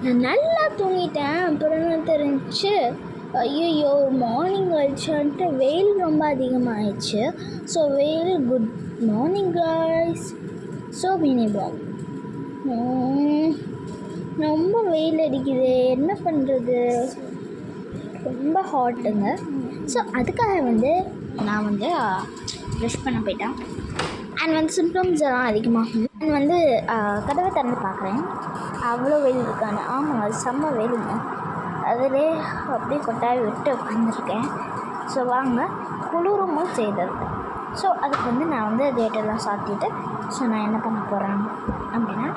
நான் நல்லா தூங்கிட்டேன். அப்புறம் தான் தெரிஞ்சுச்சு ஐயோ மார்னிங் ஆயிடுச்சான்ட்டு வெயில் ரொம்ப அதிகமாகிடுச்சு. ஸோ வெயில் good morning guys. So mini vlog ரொம்ப வெயில் அடிக்குது, என்ன பண்ணுறது, ரொம்ப ஹாட்டுங்க. ஸோ அதுக்காக நான் ப்ரஷ் பண்ண போயிட்டேன். அண்ட் சிம்டம்ஸ் எல்லாம் அதிகமாகும். அண்ட் கதவை திறந்து பார்க்குறேன், அவ்வளோ வெயில் இருக்கான்னு. ஆமாம், அது செம்ம வெயிலுங்க. அதிலே அப்படியே கொட்டாய் விட்டு உட்காந்துருக்கேன். ஸோ வாங்க, குளிரமும் செய்தது. ஸோ அதுக்கு நான் கேட்டெல்லாம் சாத்திட்டு ஸோ நான் என்ன பண்ண போகிறேன் அப்படின்னா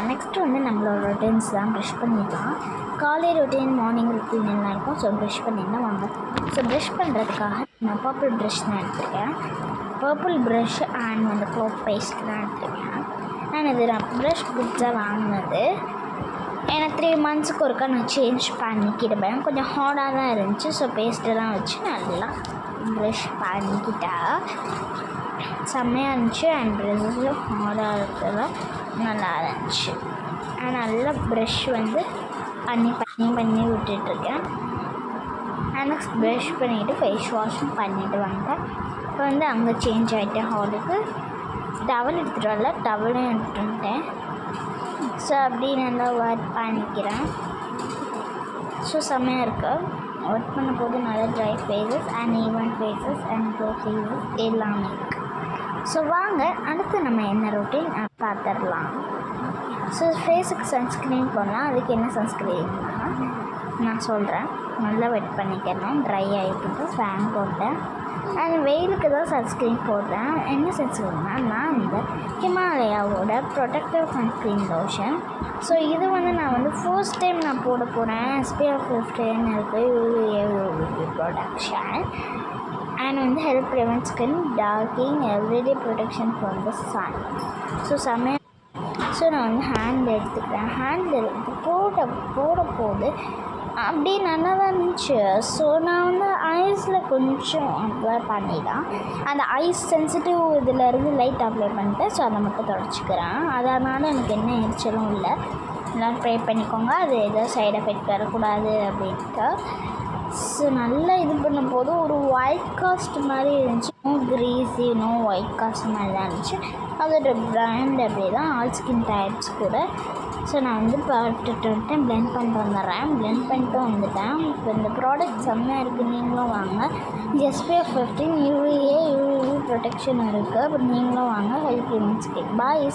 நெக்ஸ்ட்டு நம்மளோட ரொட்டீன்ஸ் தான் ப்ரஷ் பண்ணிடலாம். காலை ரொட்டீன், மார்னிங் ரொட்டீன் எல்லாம் இருக்கும். ஸோ ப்ரஷ் பண்ணிடலாம் வாங்க. ஸோ ப்ரஷ் பண்ணுறதுக்காக நான் பர்பிள் ப்ரஷ் தான் எடுத்துருக்கேன். Purple brush and cloth paste தான் எடுத்துருக்கேன். நான் ப்ரஷ் புதுசாக வாங்கினது. எனக்கு 3 monthsக்கு ஒருக்கா நான் சேஞ்ச் பண்ணிக்கிடுவேன். கொஞ்சம் ஹார்டாக தான் இருந்துச்சு. ஸோ பேஸ்ட்டெல்லாம் வச்சு நல்லா ப்ரஷ் பண்ணிக்கிட்டா செம்மையாக இருந்துச்சு. அண்ட் ப்ரஷ்ஷும் ஹார்டாக இருக்கிறதெல்லாம் நல்லா இருந்துச்சு. நல்லா ப்ரஷ் பண்ணி விட்டுட்ருக்கேன். நெக்ஸ்ட் ப்ரஷ் பண்ணிவிட்டு ஃபேஸ் வாஷும் பண்ணிவிட்டு வந்தேன். இப்போ அங்கே சேஞ்ச் ஆகிட்டேன் ஹாலுக்கு. டவல் எடுத்துகிட்டு வரல, டவலும் எடுத்துகிட்டு வந்துட்டேன். ஸோ அப்படி நல்லா ஒர்க் பண்ணிக்கிறேன். ஸோ செம்மையாக இருக்குது. ஒர்க் பண்ண போது நல்லா dry faces and even faces and glow faces எல்லாமே இருக்குது. ஸோ வாங்க அடுத்து நம்ம என்ன ரொட்டீன் பார்த்துடலாம். ஸோ ஃபேஸுக்கு சன்ஸ்க்ரீன் போடலாம். அதுக்கு என்ன சன்ஸ்க்ரீன்னா நான் சொல்கிறேன். நல்லா வெட் பண்ணிக்கணும். ட்ரை ஆகிட்டு ஃபேன் போட்டேன். அண்ட் வெயிலுக்கு தான் சன்ஸ்க்ரீன் போடுறேன். என்ன சன்ஸ்க்ரீன்னா நான் ஹிமாலயாவோட ப்ரொடெக்டிவ் சன்ஸ்க்ரீன் லோஷன். ஸோ இது நான் ஃபர்ஸ்ட் டைம் நான் போட போகிறேன். SPF 15 இருக்குது, UVA protection and help prevent skin darkening everyday protection from the sun. So செம்மையாக. ஸோ நான் ஹேண்ட் எடுத்துக்கிறேன். ஹேண்ட் எடுத்து போட போது அப்படியே நல்லா தான் இருந்துச்சு. ஸோ நான் ஐஸில் கொஞ்சம் அப்ளை பண்ணிடலாம். அந்த ஐஸ் சென்சிட்டிவ் இதிலேருந்து லைட் அப்ளை பண்ணிட்டேன். ஸோ அதை மட்டும் தொடச்சிக்கிறேன். அதனால் எனக்கு என்ன எரிச்சலும் இல்லை. எல்லாம் ட்ரை பண்ணிக்கோங்க. அது ஏதோ சைட் எஃபெக்ட் வரக்கூடாது அப்படின்ட்டு. ஸோ நல்லா இது பண்ணும் போது ஒரு ஒயிட் காஸ்ட் மாதிரி இருந்துச்சு. க்ரீஸி ஒயிட் காஸ்ட் மாதிரி தான் இருந்துச்சு. அதோட ப்ராண்ட் அப்படி தான், ஆல் ஸ்கின் டைப்ஸ் கூட. ஸோ நான் பார்த்துட்டு வந்துட்டேன். ப்ளெண்ட் பண்ணிட்டு வந்துடுறேன். ப்ளெண்ட் பண்ணிட்டு வந்துட்டேன். இப்போ இந்த ப்ராடக்ட் செம்மையாக இருக்குது, நீங்களும் வாங்க. SPF 15 UVA ப்ரொடெக்ஷன் இருக்குது. அப்புறம் நீங்களும் வாங்க. Help prevent skin. பாய்.